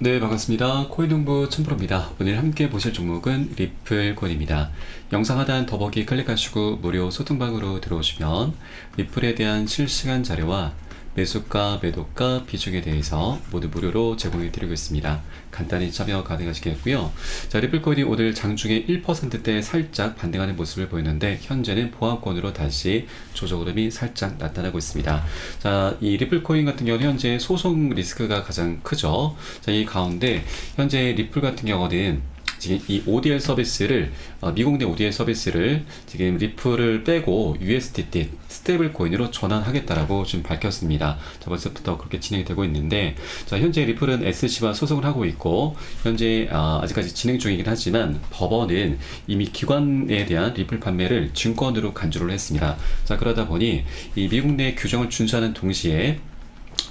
네, 반갑습니다. 코인농부 춘프로입니다. 오늘 함께 보실 종목은 리플코인입니다. 영상 하단 더보기 클릭하시고 무료 소통방으로 들어오시면 리플에 대한 실시간 자료와 매수가, 매도가, 비중에 대해서 모두 무료로 제공해 드리고 있습니다. 간단히 참여 가능하시겠고요. 자, 리플코인이 오늘 장중에 1%대 살짝 반등하는 모습을 보이는데 현재는 보합권으로 다시 조정 흐름이 살짝 나타나고 있습니다. 자, 이 리플코인 같은 경우는 현재 소송 리스크가 가장 크죠. 자, 이 가운데 현재 리플 같은 경우는 지금 이 ODL 서비스를 미국 내 ODL 서비스를 지금 리플을 빼고 USDT 스테이블 코인으로 전환하겠다라고 지금 밝혔습니다. 자, 벌써부터 그렇게 진행이 되고 있는데, 자, 현재 리플은 SEC와 소송을 하고 있고 현재 아직까지 진행 중이긴 하지만 법원은 이미 기관에 대한 리플 판매를 증권으로 간주를 했습니다. 자, 그러다 보니 이 미국 내 규정을 준수하는 동시에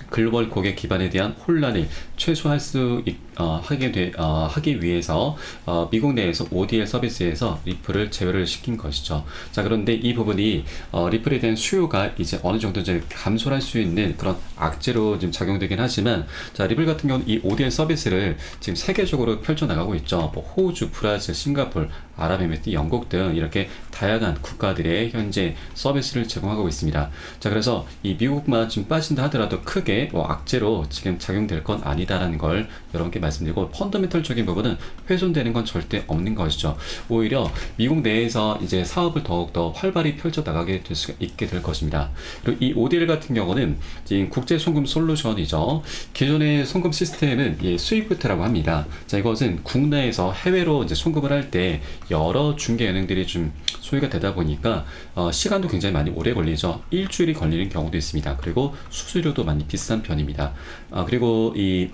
글로벌 고객 기반에 대한 혼란을 최소화할 하기 위해서 미국 내에서 ODL 서비스에서 리플을 제외를 시킨 것이죠. 자, 그런데 이 부분이 리플에 대한 수요가 이제 어느 정도 이제 감소할 수 있는 그런 악재로 지금 작용되긴 하지만, 자, 리플 같은 경우는 이 ODL 서비스를 지금 세계적으로 펼쳐나가고 있죠. 뭐 호주, 브라질, 싱가포르, 아랍에미리트, 영국 등 이렇게 다양한 국가들의 현재 서비스를 제공하고 있습니다. 자, 그래서 이 미국만 지금 빠진다 하더라도 크게 뭐 악재로 지금 작용될 건 아니다라는 걸 여러분께 말씀드리고, 펀더멘털적인 부분은 훼손되는 건 절대 없는 것이죠. 오히려 미국 내에서 이제 사업을 더욱더 활발히 펼쳐 나가게 될 수가 있게 될 것입니다. 그리고 이 ODL 같은 경우는 지금 국제 송금 솔루션이죠. 기존의 송금 시스템은 스위프트라고 합니다. 자, 이것은 국내에서 해외로 이제 송금을 할 때 여러 중개 은행들이 좀 소유가 되다 보니까 시간도 굉장히 많이 오래 걸리죠. 일주일이 걸리는 경우도 있습니다. 그리고 수수료도 많이 비싼 편입니다. 그리고 이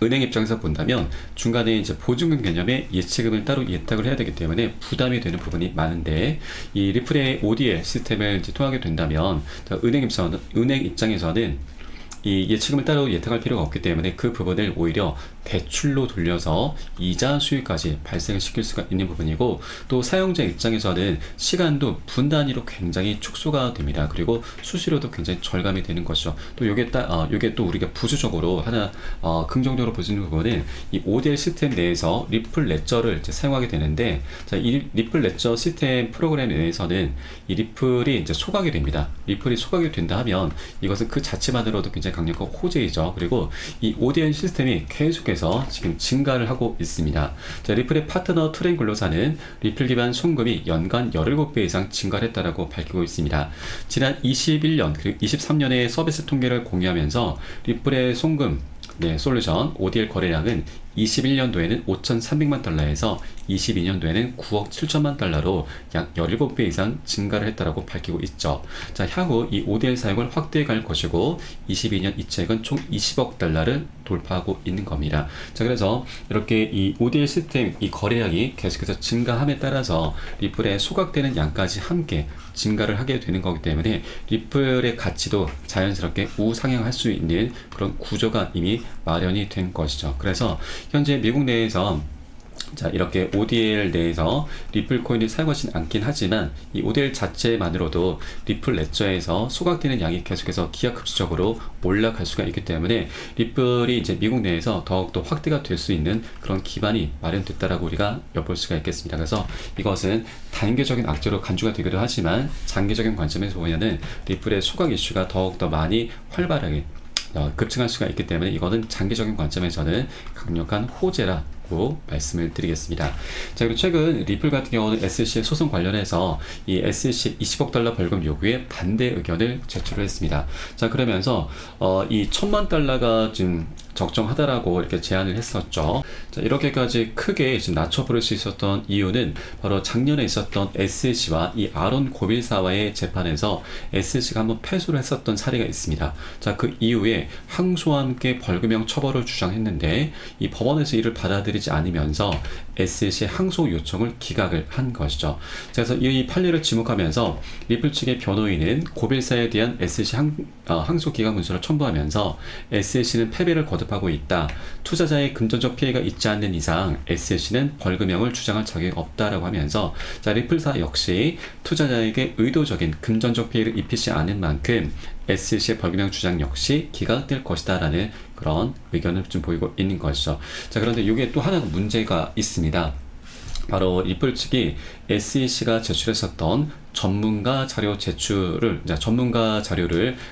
은행 입장에서 본다면 중간에 이제 보증금 개념의 예치금을 따로 예탁을 해야 되기 때문에 부담이 되는 부분이 많은데, 이 리플의 ODL 시스템을 이제 통하게 된다면 은행 입장에서는 이 예치금을 따로 예탁할 필요가 없기 때문에 그 부분을 오히려 대출로 돌려서 이자 수익까지 발생을 시킬 수가 있는 부분이고, 또 사용자 입장에서는 시간도 분 단위로 굉장히 축소가 됩니다. 그리고 수수료도 굉장히 절감이 되는 것이죠. 또 요게 또 우리가 부수적으로 하나 긍정적으로 볼 수 있는 부분은 이 ODL 시스템 내에서 리플 레저를 이제 사용하게 되는데, 자, 이 리플 레저 시스템 프로그램 내에서는 이 리플이 이제 소각이 됩니다. 리플이 소각이 된다 하면 이것은 그 자체만으로도 굉장히 강력한 호재이죠. 그리고 이 ODL 시스템이 계속해서 지금 증가를 하고 있습니다. 자, 리플의 파트너 트렌글로사는 리플 기반 송금이 연간 17배 이상 증가를 했다라고 밝히고 있습니다. 지난 21년 그리고 23년의 서비스 통계를 공유하면서 리플의 송금 솔루션 ODL 거래량은 21년도에는 5,300만 달러에서 22년도에는 9억 7천만 달러로 약 17배 이상 증가를 했다라고 밝히고 있죠. 자, 향후 이 ODL 사용을 확대해 갈 것이고 22년 이책은 총 20억 달러를 돌파하고 있는 겁니다. 자, 그래서 이렇게 이 ODL 시스템 이 거래량이 계속해서 증가함에 따라서 리플의 소각되는 양까지 함께 증가를 하게 되는 거기 때문에 리플의 가치도 자연스럽게 우상향할 수 있는 그런 구조가 이미 마련이 된 것이죠. 그래서 현재 미국 내에서 자, 이렇게 ODL 내에서 리플 코인을 사용하지는 않긴 하지만 이 ODL 자체만으로도 리플 레저에서 소각되는 양이 계속해서 기하급수적으로 올라갈 수가 있기 때문에 리플이 이제 미국 내에서 더욱더 확대가 될 수 있는 그런 기반이 마련됐다라고 우리가 엿볼 수가 있겠습니다. 그래서 이것은 단계적인 악재로 간주가 되기도 하지만 장기적인 관점에서 보면은 리플의 소각 이슈가 더욱더 많이 활발하게 급증할 수가 있기 때문에 이거는 장기적인 관점에서는 강력한 호재라고 말씀을 드리겠습니다. 자, 그리고 최근 리플 같은 경우는 SEC의 소송 관련해서 이 SEC 20억 달러 벌금 요구에 반대 의견을 제출을 했습니다. 자, 그러면서 이 1,000만 달러가 지금 적정하다라고 이렇게 제안을 했었죠. 자, 이렇게까지 크게 지금 낮춰버릴 수 있었던 이유는 바로 작년에 있었던 SEC와 이 아론 고빌사와의 재판에서 SEC가 한번 패소를 했었던 사례가 있습니다. 자, 그 이후에 항소와 함께 벌금형 처벌을 주장했는데 이 법원에서 이를 받아들이지 않으면서 SEC의 항소 요청을 기각을 한 것이죠. 그래서 이 판례를 지목하면서 리플 측의 변호인은 고빌사에 대한 SEC 항소 기각 문서를 첨부하면서 SEC는 패배를 거듭 거듭하고 있다. 투자자의 금전적 피해가 있지 않는 이상 SEC는 벌금형을 주장할 자격이 없다라고 하면서 자, 리플사 역시 투자자에게 의도적인 금전적 피해를 입히지 않은 만큼 SEC의 벌금형 주장 역시 기각될 것이다 라는 그런 의견을 좀 보이고 있는 것이죠. 자, 그런데 이게 또 하나 문제가 있습니다. 바로 리플 측이 SEC가 제출했었던 전문가 자료를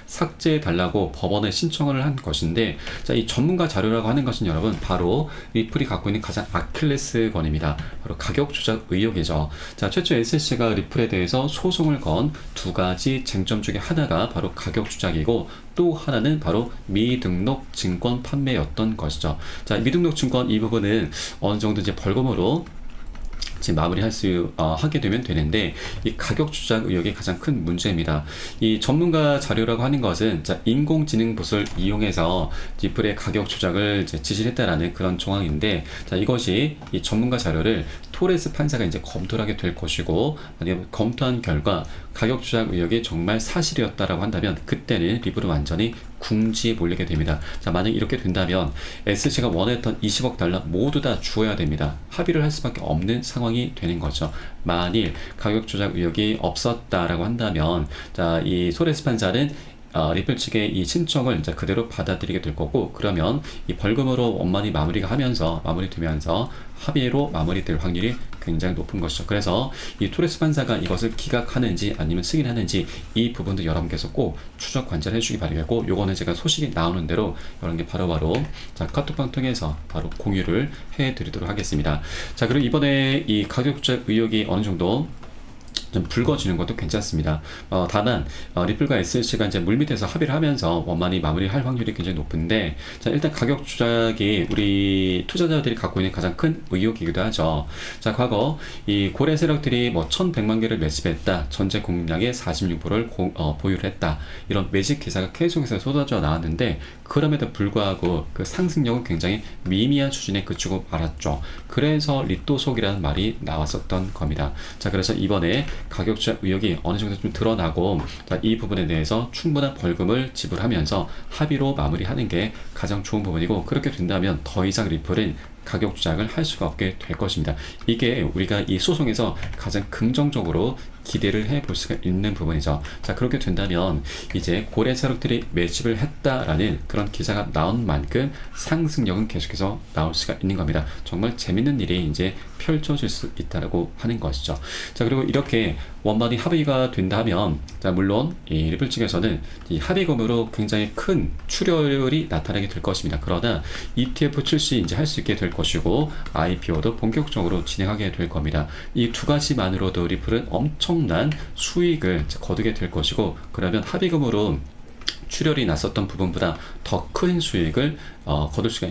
삭제해 달라고 법원에 신청을 한 것인데, 자, 이 전문가 자료라고 하는 것은 여러분 바로 리플이 갖고 있는 가장 아킬레스건입니다. 바로 가격 조작 의혹이죠. 자, 최초 SEC가 리플에 대해서 소송을 건 두 가지 쟁점 중에 하나가 바로 가격 조작이고, 또 하나는 바로 미등록 증권 판매였던 것이죠. 자, 미등록 증권 이 부분은 어느 정도 이제 벌금으로 지금 하게 되면 되는데, 이 가격 조작 의혹이 가장 큰 문제입니다. 이 전문가 자료라고 하는 것은 자, 인공지능 봇을 이용해서 리플의 가격 조작을 이제 지시를 했다라는 그런 정황인데, 자, 이것이 이 전문가 자료를 토레스 판사가 이제 검토를 하게 될 것이고, 만약에 검토한 결과 가격 조작 의혹이 정말 사실이었다라고 한다면 그때는 리플은 완전히 궁지에 몰리게 됩니다. 자, 만약 이렇게 된다면 SC가 원했던 20억 달러 모두 다 주어야 됩니다. 합의를 할 수밖에 없는 상황이 되는 거죠. 만일 가격 조작 의혹이 없었다라고 한다면 자, 이 토레스 판사는 리플 측의 이 신청을 이제 그대로 받아들이게 될 거고, 그러면 이 벌금으로 원만히 마무리되면서 합의로 마무리될 확률이 굉장히 높은 것이죠. 그래서 이 토레스 판사가 이것을 기각하는지 아니면 승인하는지 이 부분도 여러분께서 꼭 추적 관찰해 주시기 바라겠고, 요거는 제가 소식이 나오는 대로 여러분께 바로바로 자, 카톡방 통해서 바로 공유를 해 드리도록 하겠습니다. 자, 그리고 이번에 이 가격 조작 의혹이 어느 정도 좀 불거지는 것도 괜찮습니다. 다만 리플과 SEC가 이제 물밑에서 합의를 하면서 원만히 마무리할 확률이 굉장히 높은데, 자, 일단 가격 조작이 우리 투자자들이 갖고 있는 가장 큰 의혹이기도 하죠. 자, 과거 이 고래 세력들이 뭐 1,100만 개를 매집했다, 전체 공급량의 46%를 보유를 했다, 이런 매집 기사가 계속해서 쏟아져 나왔는데, 그럼에도 불구하고 그 상승력은 굉장히 미미한 수준에 그치고 말았죠. 그래서 리또속이라는 말이 나왔었던 겁니다. 자, 그래서 이번에 가격 조작 의혹이 어느 정도 좀 드러나고, 자, 이 부분에 대해서 충분한 벌금을 지불하면서 합의로 마무리하는 게 가장 좋은 부분이고, 그렇게 된다면 더 이상 리플은 가격 조작을 할 수가 없게 될 것입니다. 이게 우리가 이 소송에서 가장 긍정적으로 기대를 해볼 수가 있는 부분이죠. 자, 그렇게 된다면 이제 고래 세력들이 매집을 했다라는 그런 기사가 나온 만큼 상승력은 계속해서 나올 수가 있는 겁니다. 정말 재밌는 일이 이제 펼쳐질 수 있다고 하는 것이죠. 자, 그리고 이렇게 원만히 합의가 된다면, 자, 물론 이 리플 측에서는 이 합의금으로 굉장히 큰 출혈이 나타나게 될 것입니다. 그러나 ETF 출시 이제 할 수 있게 될 것이고, IPO도 본격적으로 진행하게 될 겁니다. 이 두 가지만으로도 리플은 엄청난 수익을 거두게 될 것이고, 그러면 합의금으로 출혈이 났었던 부분보다 더 큰 수익을 거둘 수가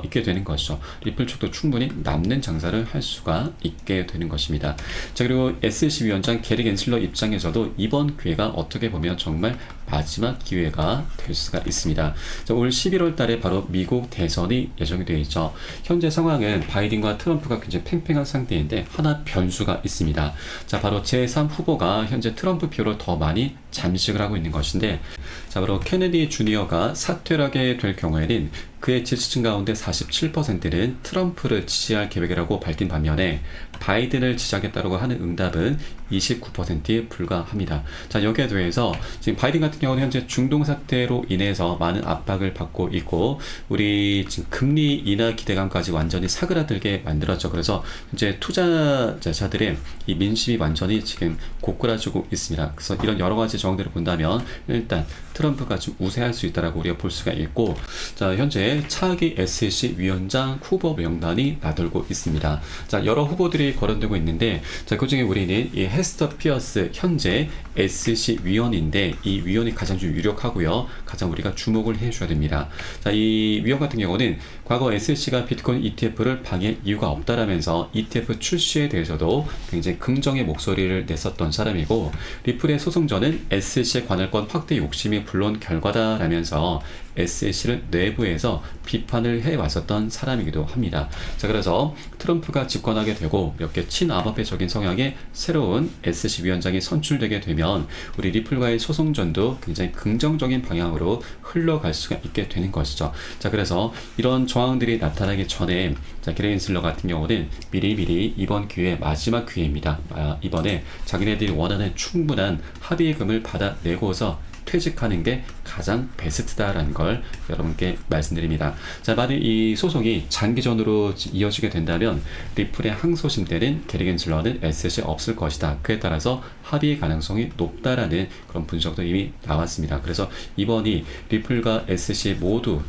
있게 되는 것이죠. 리플 측도 충분히 남는 장사를 할 수가 있게 되는 것입니다. 자, 그리고 SEC 위원장 게리 겐슬러 입장에서도 이번 기회가 어떻게 보면 정말 마지막 기회가 될 수가 있습니다. 자, 올 11월 달에 바로 미국 대선이 예정이 되어 있죠. 현재 상황은 바이든과 트럼프가 굉장히 팽팽한 상태인데 하나 변수가 있습니다. 자, 바로 제3 후보가 현재 트럼프 표를 더 많이 잠식을 하고 있는 것인데, 자, 바로 케네디 주니어가 사퇴를 하게 될 경우에는 그의 지지층 가운데 47%는 트럼프를 지지할 계획이라고 밝힌 반면에 바이든을 지지하겠다고 하는 응답은 29%에 불과합니다. 자, 여기에 대해서 지금 바이든 같은 경우는 현재 중동 사태로 인해서 많은 압박을 받고 있고, 우리 지금 금리 인하 기대감까지 완전히 사그라들게 만들었죠. 그래서 현재 투자자들의 이 민심이 완전히 지금 고꾸라지고 있습니다. 그래서 이런 여러 가지 정황들을 본다면 일단 트럼프가 좀 우세할 수 있다라고 우리가 볼 수가 있고, 자, 현재 차기 SEC 위원장 후보 명단이 나돌고 있습니다. 자, 여러 후보들이 거론되고 있는데, 자, 그중에 우리는 이 헤스터 피어스 현재 SEC 위원인데, 이 위원이 가장 좀 유력하고요. 가장 우리가 주목을 해줘야 됩니다. 자, 이 위원 같은 경우는 과거 SEC가 비트코인 ETF를 방해할 이유가 없다라면서 ETF 출시에 대해서도 굉장히 긍정의 목소리를 냈었던 사람이고, 리플의 소송전은 SEC의 관할권 확대 욕심이 불러온 결과다라면서 SEC를 내부에서 비판을 해왔었던 사람이기도 합니다. 자, 그래서 트럼프가 집권하게 되고 이렇게 친암호화폐적인 성향의 새로운 SEC 위원장이 선출되게 되면 우리 리플과의 소송전도 굉장히 긍정적인 방향으로 흘러갈 수가 있게 되는 것이죠. 자, 그래서 이런 정황들이 나타나기 전에 게리 겐슬러 같은 경우는 미리미리 이번 기회에 마지막 기회입니다. 이번에 자기네들이 원하는 충분한 합의금을 받아내고서 퇴직하는 게 가장 베스트다라는 걸 여러분께 말씀드립니다. 자, 만약 이 소송이 장기전으로 이어지게 된다면 리플의 항소심 때는 게리 겐슬러는 SEC에 없을 것이다. 그에 따라서 합의의 가능성이 높다라는 그런 분석도 이미 나왔습니다. 그래서 이번이 리플과 SEC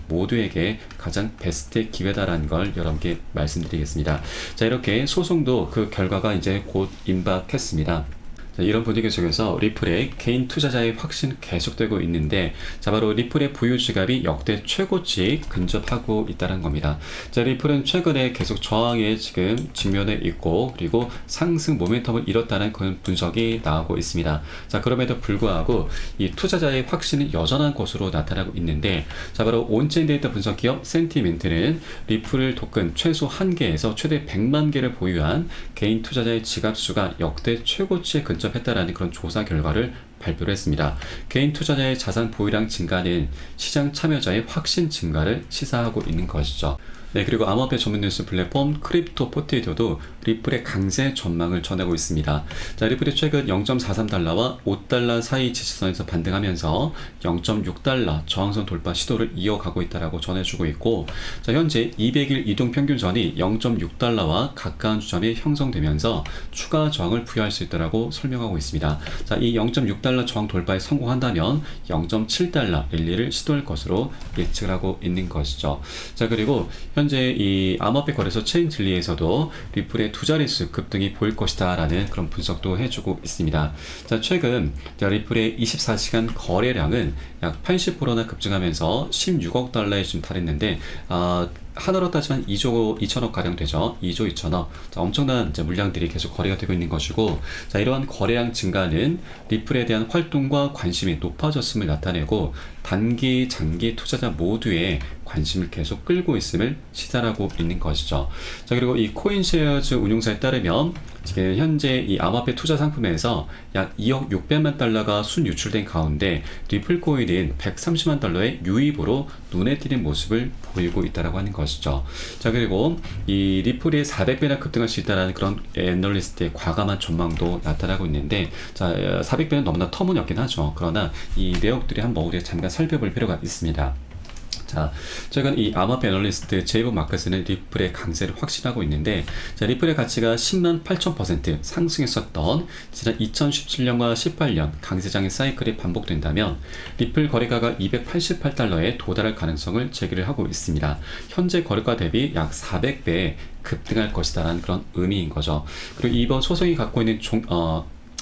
모두에게 가장 베스트 기회다라는 걸 여러분께 말씀드리겠습니다. 자, 이렇게 소송도 그 결과가 이제 곧 임박했습니다. 자, 이런 분위기 속에서 리플의 개인 투자자의 확신 계속되고 있는데, 자, 바로 리플의 보유 지갑이 역대 최고치 근접하고 있다는 겁니다. 자, 리플은 최근에 계속 저항에 지금 직면해 있고, 그리고 상승 모멘텀을 잃었다는 그런 분석이 나오고 있습니다. 자, 그럼에도 불구하고 이 투자자의 확신은 여전한 것으로 나타나고 있는데, 자, 바로 온체인 데이터 분석 기업 센티멘트는 리플 토큰 최소 1개에서 최대 100만 개를 보유한 개인 투자자의 지갑 수가 역대 최고치에 근접했다라는 그런 조사 결과를 발표를 했습니다. 개인 투자자의 자산 보유량 증가는 시장 참여자의 확신 증가를 시사하고 있는 것이죠. 네, 그리고 암호화폐 전문 뉴스 플랫폼 크립토 포테이토도 리플의 강세 전망을 전하고 있습니다. 자, 리플이 최근 0.43달러와 5달러 사이 지지선에서 반등하면서 0.6달러 저항선 돌파 시도를 이어가고 있다라고 전해주고 있고, 자, 현재 200일 이동 평균선이 0.6달러와 가까운 지점이 형성되면서 추가 저항을 부여할 수 있다라고 설명하고 있습니다. 자, 이 0.6달러 저항 돌파에 성공한다면 0.7달러 랠리를 시도할 것으로 예측을 하고 있는 것이죠. 자, 그리고 현재 이 암호화폐 거래소 체인즐리에서도 리플의 두 자릿수 급등이 보일 것이다 라는 그런 분석도 해주고 있습니다. 자, 최근 리플의 24시간 거래량은 약 80%나 급증하면서 16억 달러에 좀 달했는데, 하나로 따지면 2조 2천억 가량 되죠. 2조 2천억. 자, 엄청난 이제 물량들이 계속 거래가 되고 있는 것이고, 자, 이러한 거래량 증가는 리플에 대한 활동과 관심이 높아졌음을 나타내고 단기, 장기 투자자 모두의 관심을 계속 끌고 있음을 시사하고 있는 것이죠. 자, 그리고 이 코인쉐어즈 운용사에 따르면 지금 현재 이 암호화폐 투자 상품에서 약 2억 600만 달러가 순유출된 가운데 리플 코인은 130만 달러의 유입으로 눈에 띄는 모습을 보이고 있다라고 하는 것이죠. 자, 그리고 이 리플이 400배나 급등할 수 있다는 그런 애널리스트의 과감한 전망도 나타나고 있는데, 자, 400배는 너무나 터무니없긴 하죠. 그러나 이 내역들이 한번 우리가 잠깐 살펴볼 필요가 있습니다. 자, 최근 이 암호화폐 애널리스트 제이브 마커스는 리플의 강세를 확신하고 있는데, 자, 리플의 가치가 10만 8천% 상승했었던 지난 2017년과 18년 강세장의 사이클이 반복된다면 리플 거래가가 288달러에 도달할 가능성을 제기를 하고 있습니다. 현재 거래가 대비 약 400배 급등할 것이다라는 그런 의미인 거죠. 그리고 이번 소송이 갖고 있는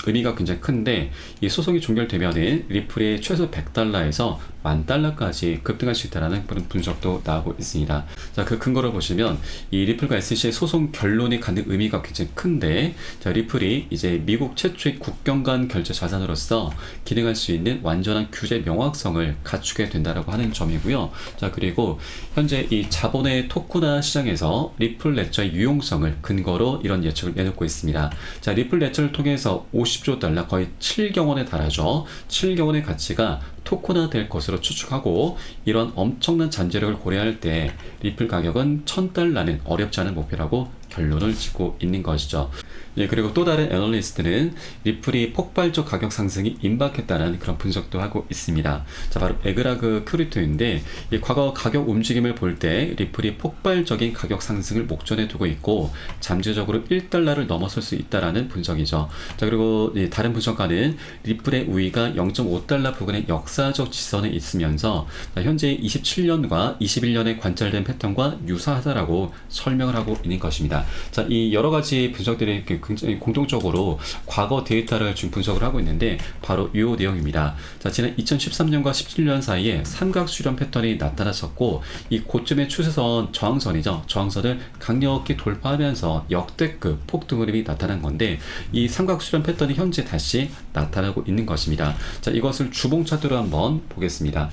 의미가 굉장히 큰데, 이 소송이 종결되면은 리플이 최소 100달러에서 10,000달러까지 급등할 수 있다는 그런 분석도 나오고 있습니다. 자, 그 근거를 보시면 이 리플과 SEC의 소송 결론이 갖는 의미가 굉장히 큰데, 자, 리플이 이제 미국 최초의 국경 간 결제 자산으로서 기능할 수 있는 완전한 규제 명확성을 갖추게 된다라고 하는 점이고요. 자, 그리고 현재 이 자본의 토크나 시장에서 리플 레저의 유용성을 근거로 이런 예측을 내놓고 있습니다. 자, 리플 레저를 통해서 50조 달러, 거의 7경 원에 달하죠. 7경 원의 가치가 토큰화 될 것으로 추측하고, 이런 엄청난 잠재력을 고려할 때 리플 가격은 1000달러는 어렵지 않은 목표라고 결론을 짓고 있는 것이죠. 예, 그리고 또 다른 애널리스트는 리플이 폭발적 가격 상승이 임박했다는 그런 분석도 하고 있습니다. 자, 바로 에그라그 큐리토인데, 이 과거 가격 움직임을 볼 때 리플이 폭발적인 가격 상승을 목전에 두고 있고 잠재적으로 1달러를 넘어설 수 있다라는 분석이죠. 자, 그리고 다른 분석가는 리플의 우위가 0.5달러 부근의 역사적 지선에 있으면서 현재 27년과 21년에 관찰된 패턴과 유사하다라고 설명을 하고 있는 것입니다. 자, 이 여러 가지 분석들이 굉장히 공통적으로 과거 데이터를 좀 분석을 하고 있는데, 바로 이 내용입니다. 자, 지난 2013년과 17년 사이에 삼각 수렴 패턴이 나타났었고, 이 고점의 추세선 저항선이죠. 저항선을 강력히 돌파하면서 역대급 폭등 흐름이 나타난 건데, 이 삼각 수렴 패턴이 현재 다시 나타나고 있는 것입니다. 자, 이것을 주봉 차트로 한번 보겠습니다.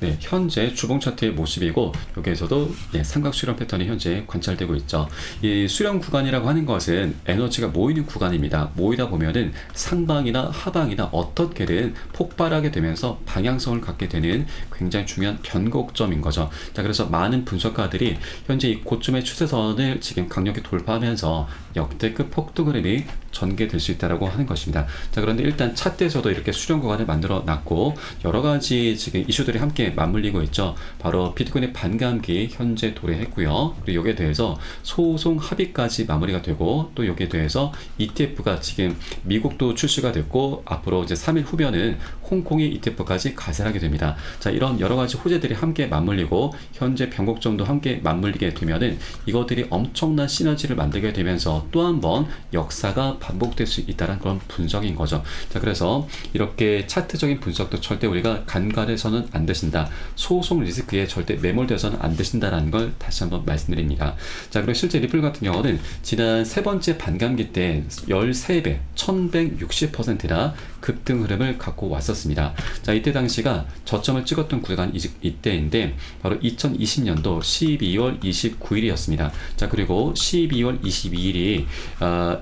네, 현재 주봉 차트의 모습이고 여기에서도 삼각 수렴 패턴이 현재 관찰되고 있죠. 이 수렴 구간이라고 하는 것은 에너지가 모이는 구간입니다. 모이다 보면은 상방이나 하방이나 어떻게든 폭발하게 되면서 방향성을 갖게 되는 굉장히 중요한 변곡점인 거죠. 자, 그래서 많은 분석가들이 현재 이 고점의 추세선을 지금 강력히 돌파하면서 역대급 폭등 흐름이 전개될 수 있다라고 하는 것입니다. 자, 그런데 일단 차트에서도 이렇게 수렴 구간을 만들어 놨고 여러 가지 지금 이슈들이 함께 맞물리고 있죠. 바로 비트코인의 반감기 현재 도래했고요. 그리고 여기에 대해서 소송 합의까지 마무리가 되고 또 여기에 대해서 ETF가 지금 미국도 출시가 됐고 앞으로 이제 3일 후면은 홍콩의 ETF까지 가세하게 됩니다. 자, 이런 여러 가지 호재들이 함께 맞물리고 현재 변곡점도 함께 맞물리게 되면은 이것들이 엄청난 시너지를 만들게 되면서 또 한 번 역사가 반복될 수 있다는 그런 분석인 거죠. 자, 그래서 이렇게 차트적인 분석도 절대 우리가 간과해서는 안 되신다. 소송 리스크에 절대 매몰돼서는 안 되신다라는 걸 다시 한번 말씀드립니다. 자, 그리고 실제 리플 같은 경우는 지난 세 번째 반감기 때 13배, 1160%나 급등 흐름을 갖고 왔었습니다. 자, 이때 당시가 저점을 찍었던 구간이 이때인데 바로 2020년도 12월 29일이었습니다. 자, 그리고 12월 22일이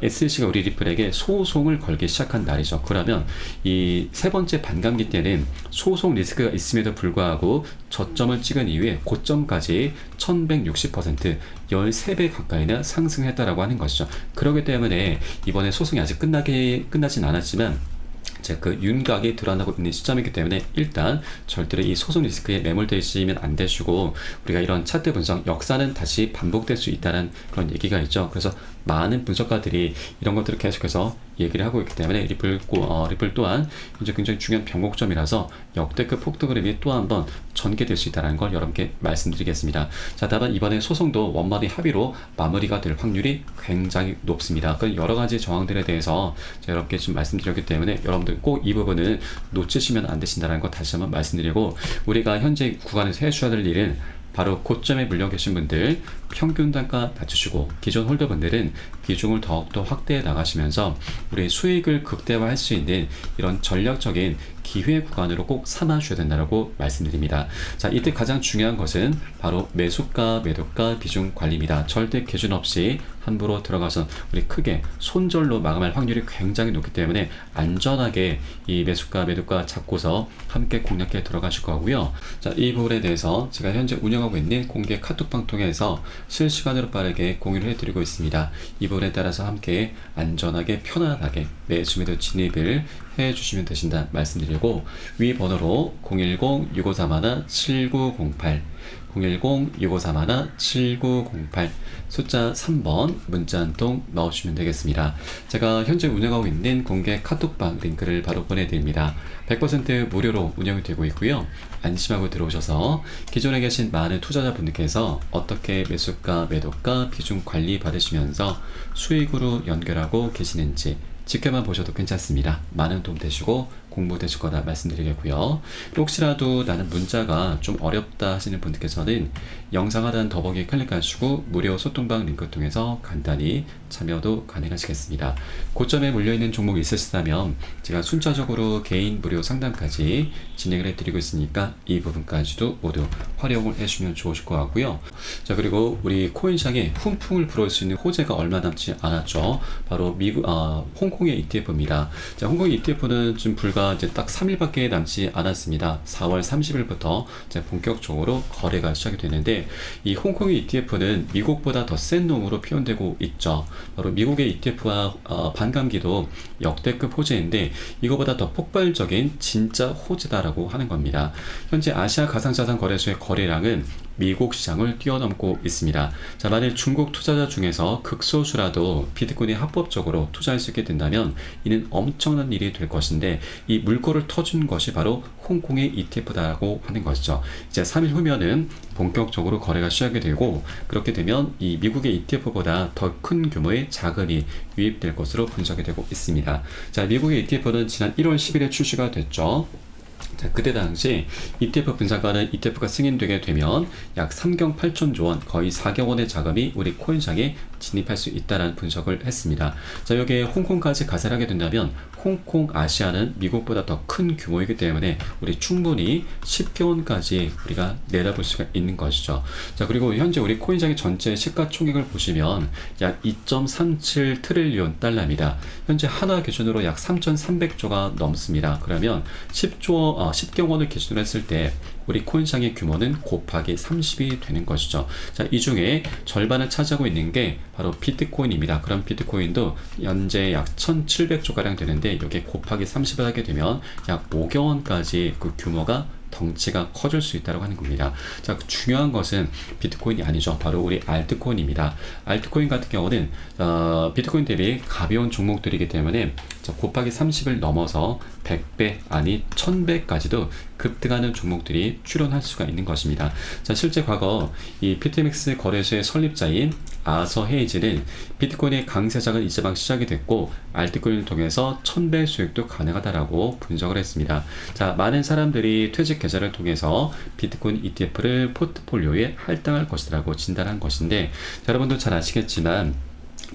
SEC가 우리 리플에게 소송을 걸기 시작한 날이죠. 그러면 이 세 번째 반감기 때는 소송 리스크가 있음에도 불구하고 저점을 찍은 이후에 고점까지 1160%, 13배 가까이나 상승했다라고 하는 것이죠. 그렇기 때문에 이번에 소송이 아직 끝나진 않았지만 그 윤곽이 드러나고 있는 시점이기 때문에 일단 절대로 이 소송 리스크에 매몰되시면 안 되시고 우리가 이런 차트 분석 역사는 다시 반복될 수 있다는 그런 얘기가 있죠. 그래서 많은 분석가들이 이런 것들을 계속해서 얘기를 하고 있기 때문에 리플 또한 이제 굉장히 중요한 변곡점이라서 역대급 폭등 흐름이 또 한 번 전개될 수 있다는 걸 여러분께 말씀드리겠습니다. 자, 다만 이번에 소송도 원마디 합의로 마무리가 될 확률이 굉장히 높습니다. 그 여러 가지 정황들에 대해서 제가 여러분께 좀 말씀드렸기 때문에 여러분들 꼭 이 부분을 놓치시면 안 되신다는 거 다시 한번 말씀드리고 우리가 현재 구간에서 해주셔야 될 일은 바로 고점에 물려 계신 분들 평균 단가 낮추시고 기존 홀더분들은 비중을 더욱더 확대해 나가시면서 우리 수익을 극대화할 수 있는 이런 전략적인 기회 구간으로 꼭 삼아주셔야 된다고 말씀드립니다. 자, 이때 가장 중요한 것은 바로 매수가, 매도가 비중 관리입니다. 절대 기준 없이 함부로 들어가서 우리 크게 손절로 마감할 확률이 굉장히 높기 때문에 안전하게 이 매수가, 매도가 잡고서 함께 공략해 들어가실 거고요. 자, 이 부분에 대해서 제가 현재 운영하고 있는 공개 카톡방 통해서 실시간으로 빠르게 공유를 해드리고 있습니다. 이 부분에 따라서 함께 안전하게 편안하게 매수, 매도 진입을 해주시면 되신다 말씀드리고 위 번호로 010-6531-7908 010-6531-7908 숫자 3번 문자 한 통 넣어주시면 되겠습니다. 제가 현재 운영하고 있는 공개 카톡방 링크를 바로 보내드립니다. 100% 무료로 운영이 되고 있고요. 안심하고 들어오셔서 기존에 계신 많은 투자자분들께서 어떻게 매수가, 매도가 비중 관리 받으시면서 수익으로 연결하고 계시는지 지켜만 보셔도 괜찮습니다. 많은 도움 되시고 공부 되실 거다 말씀드리겠고요. 혹시라도 나는 문자가 좀 어렵다 하시는 분들께서는 영상 하단 더보기 클릭하시고 무료 소통방 링크 통해서 간단히 참여도 가능하시겠습니다. 고점에 물려있는 종목이 있으시다면 제가 순차적으로 개인 무료 상담까지 진행을 해드리고 있으니까 이 부분까지도 모두 활용을 해주시면 좋으실 것 같고요. 자, 그리고 우리 코인시장에 훈풍을 불어올 수 있는 호재가 얼마 남지 않았죠. 바로 홍콩의 ETF입니다. 자, 홍콩 ETF는 좀 불과 이제 딱 3일밖에 남지 않았습니다. 4월 30일부터 이제 본격적으로 거래가 시작이 되는데 이 홍콩의 ETF는 미국보다 더 센 놈으로 표현되고 있죠. 바로 미국의 ETF와 반감기도 역대급 호재인데 이거보다 더 폭발적인 진짜 호재다라고 하는 겁니다. 현재 아시아 가상자산 거래소의 거래량은 미국 시장을 뛰어넘고 있습니다. 자, 만일 중국 투자자 중에서 극소수라도 비트코인에 합법적으로 투자할 수 있게 된다면 이는 엄청난 일이 될 것인데 이 물꼬를 터준 것이 바로 홍콩의 ETF다라고 하는 것이죠. 이제 3일 후면은 본격적으로 거래가 시작이 되고 그렇게 되면 이 미국의 ETF보다 더 큰 규모의 자금이 유입될 것으로 분석이 되고 있습니다. 자, 미국의 ETF는 지난 1월 10일에 출시가 됐죠. 자, 그때 당시 ETF 분석가는 ETF가 승인되게 되면 약 3경 8천조 원, 거의 4경 원의 자금이 우리 코인시장에 진입할 수 있다는 분석을 했습니다. 자, 여기에 홍콩까지 가세를 하게 된다면 홍콩 아시아는 미국보다 더 큰 규모이기 때문에 우리 충분히 10조 원까지 우리가 내다볼 수가 있는 것이죠. 자, 그리고 현재 우리 코인장의 전체 시가총액을 보시면 약 2.37 트릴리온 달러입니다. 현재 하나 기준으로 약 3,300조가 넘습니다. 그러면 10조 원을 기준으로 했을 때 우리 코인장의 규모는 곱하기 30이 되는 것이죠. 자, 이 중에 절반을 차지하고 있는 게 바로 비트코인입니다. 그럼 비트코인도 현재 약 1,700조가량 되는데 여기에 곱하기 30을 하게 되면 약 5조 원까지 그 규모가 덩치가 커질 수 있다고 하는 겁니다. 자, 중요한 것은 비트코인이 아니죠. 바로 우리 알트코인입니다. 알트코인 같은 경우는 비트코인 대비 가벼운 종목들이기 때문에 곱하기 30을 넘어서 100배 아니 1000배까지도 급등하는 종목들이 출현할 수가 있는 것입니다. 자, 실제 과거 이 PTMX 거래소의 설립자인 아서 헤이즈는 비트코인의 강세장은 이제 막 시작이 됐고 알트코인을 통해서 1000배 수익도 가능하다라고 분석을 했습니다. 자, 많은 사람들이 퇴직 계좌를 통해서 비트코인 ETF를 포트폴리오에 할당할 것이라고 진단한 것인데, 자, 여러분도 잘 아시겠지만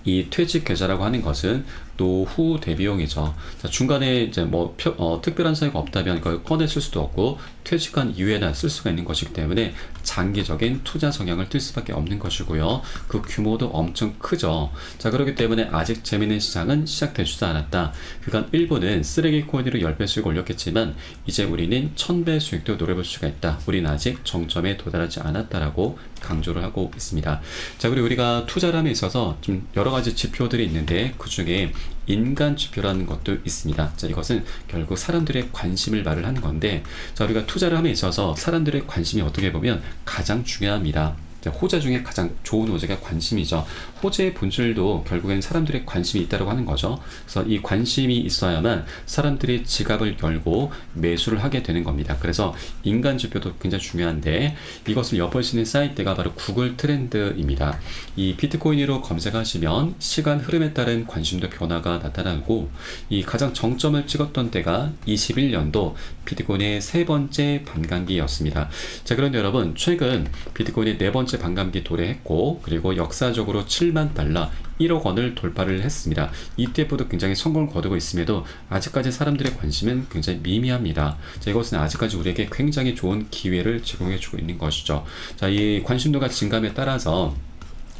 이 퇴직 계좌라고 하는 것은 노후 대비용이죠. 자, 중간에 이제 뭐 특별한 사유가 없다면 그걸 꺼내 쓸 수도 없고 퇴직한 이후에나 쓸 수가 있는 것이기 때문에 장기적인 투자 성향을 띌 수밖에 없는 것이고요. 그 규모도 엄청 크죠. 자, 그렇기 때문에 아직 재미있는 시장은 시작되지도 않았다. 그간 일부는 쓰레기 코인으로 10배 수익 올렸겠지만 이제 우리는 1000배 수익도 노려볼 수가 있다. 우리는 아직 정점에 도달하지 않았다라고 강조를 하고 있습니다. 자, 그리고 우리가 투자를 함에 있어서 좀 여러 가지 지표들이 있는데 그 중에 인간 지표라는 것도 있습니다. 자, 이것은 결국 사람들의 관심을 말을 하는 건데, 자, 우리가 투자를 함에 있어서 사람들의 관심이 어떻게 보면 가장 중요합니다. 호재 중에 가장 좋은 호재가 관심이죠. 호재의 본질도 결국엔 사람들의 관심이 있다고 하는 거죠. 그래서 이 관심이 있어야만 사람들이 지갑을 열고 매수를 하게 되는 겁니다. 그래서 인간 지표도 굉장히 중요한데 이것을 엿볼 수 있는 사이트가 바로 구글 트렌드입니다. 이 비트코인으로 검색하시면 시간 흐름에 따른 관심도 변화가 나타나고 이 가장 정점을 찍었던 때가 21년도 비트코인의 세 번째 반감기였습니다. 자, 그런데 여러분 최근 비트코인의 네 번째 반감기 도래했고 그리고 역사적으로 7만 달러 1억 원을 돌파를 했습니다. ETF도 굉장히 성공을 거두고 있음에도 아직까지 사람들의 관심은 굉장히 미미합니다. 자, 이것은 아직까지 우리에게 굉장히 좋은 기회를 제공해주고 있는 것이죠. 자, 이 관심도가 증감에 따라서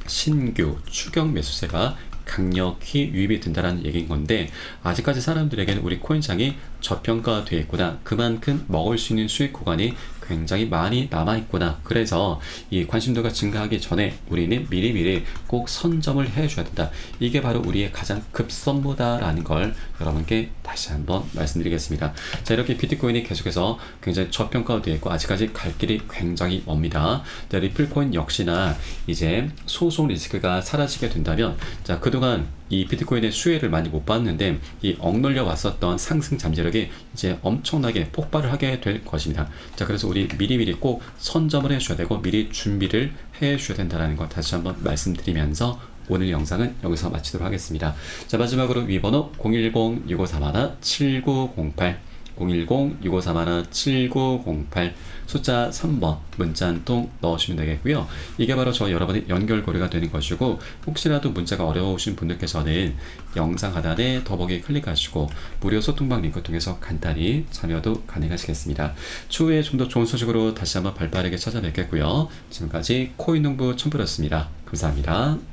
신규 추격 매수세가 강력히 유입이 된다는 얘기인 건데 아직까지 사람들에게는 우리 코인장이 저평가되어 있구나, 그만큼 먹을 수 있는 수익 구간이 굉장히 많이 남아있구나, 그래서 이 관심도가 증가하기 전에 우리는 미리미리 꼭 선점을 해줘야 된다. 이게 바로 우리의 가장 급선무다라는 걸 여러분께 다시 한번 말씀드리겠습니다. 자, 이렇게 비트코인이 계속해서 굉장히 저평가되어 있고 아직까지 갈 길이 굉장히 멉니다. 자, 리플코인 역시나 이제 소송 리스크가 사라지게 된다면, 자, 그동안 이 비트코인의 수혜를 많이 못 봤는데 이 억눌려 왔었던 상승 잠재력이 이제 엄청나게 폭발을 하게 될 것입니다. 자, 그래서 우리 미리미리 꼭 선점을 해줘야 되고 미리 준비를 해줘야 된다는 거 다시 한번 말씀드리면서 오늘 영상은 여기서 마치도록 하겠습니다. 자, 마지막으로 위번호 010-6531-7908 010-6531-7908 숫자 3번 문자 한 통 넣으시면 되겠고요. 이게 바로 저 여러분의 연결고리가 되는 것이고, 혹시라도 문자가 어려우신 분들께서는 영상 하단에 더보기 클릭하시고 무료 소통방 링크 통해서 간단히 참여도 가능하시겠습니다. 추후에 좀 더 좋은 소식으로 다시 한번 발빠르게 찾아뵙겠고요. 지금까지 코인농부 첨부였습니다. 감사합니다.